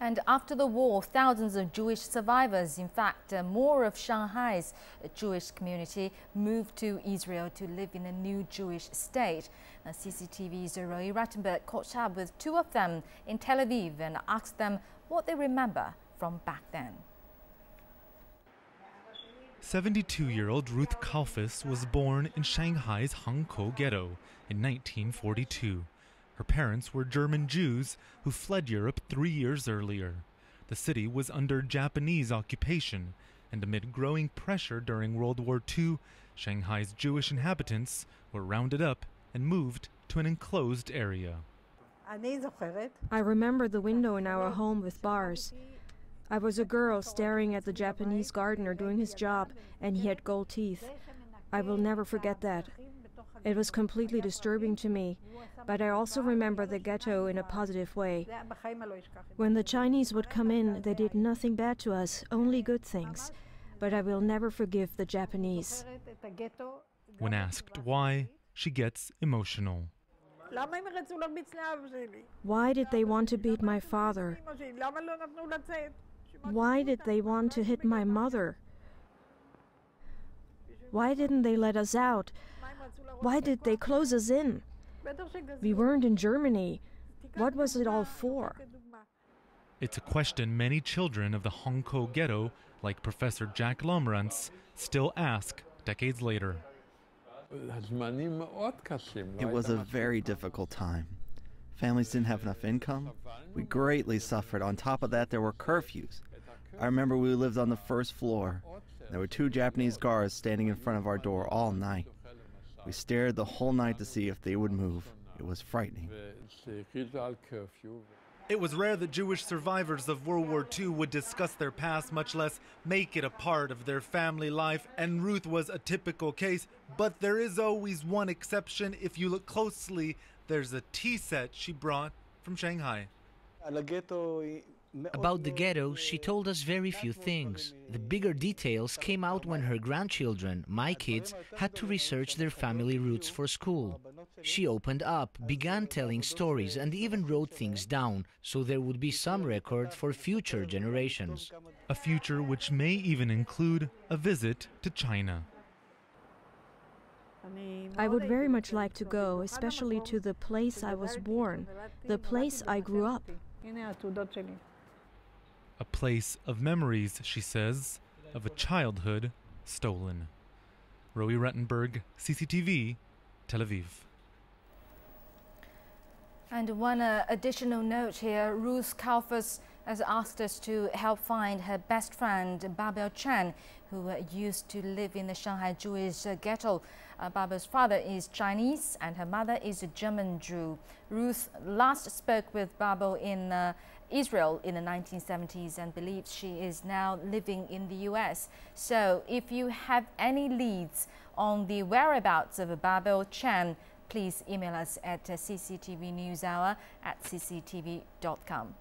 And after the war, thousands of Jewish survivors, in fact, more of Shanghai's Jewish community, moved to Israel to live in a new Jewish state. Now, CCTV's Roee Ruttenberg caught up with two of them in Tel Aviv and asked them what they remember from back then. 72-year-old Ruth Kalfas was born in Shanghai's Hongkou Ghetto in 1942. Her parents were German Jews who fled Europe 3 years earlier. The city was under Japanese occupation, and amid growing pressure during World War II, Shanghai's Jewish inhabitants were rounded up and moved to an enclosed area. I remember the window in our home with bars. I was a girl staring at the Japanese gardener doing his job, and he had gold teeth. I will never forget that. It was completely disturbing to me, but I also remember the ghetto in a positive way. When the Chinese would come in, they did nothing bad to us, only good things. But I will never forgive the Japanese. When asked why, she gets emotional. Why did they want to beat my father? Why did they want to hit my mother? Why didn't they let us out? Why did they close us in? We weren't in Germany. What was it all for? It's a question many children of the Hongkou Ghetto, like Professor Jack Lomrantz, still ask decades later. It was a very difficult time. Families didn't have enough income. We greatly suffered. On top of that, there were curfews. I remember we lived on the first floor. There were 2 Japanese guards standing in front of our door all night. We stared the whole night to see if they would move. It was frightening. It was rare that Jewish survivors of World War II would discuss their past, much less make it a part of their family life, and Ruth was a typical case. But there is always one exception. If you look closely, there's a tea set she brought from Shanghai. About the ghetto, she told us very few things. The bigger details came out when her grandchildren, my kids, had to research their family roots for school. She opened up, began telling stories, and even wrote things down, so there would be some record for future generations. A future which may even include a visit to China. I would very much like to go, especially to the place I was born, the place I grew up. A place of memories, she says, of a childhood stolen. Roee Ruttenberg, CCTV, Tel Aviv. And one additional note here, Ruth Kalfas has asked us to help find her best friend, Babel Chen, who used to live in the Shanghai Jewish ghetto. Babel's father is Chinese and her mother is a German Jew. Ruth last spoke with Babel in Israel in the 1970s and believes she is now living in the US. So if you have any leads on the whereabouts of Babel Chen, please email us at cctvnewshour@cctv.com.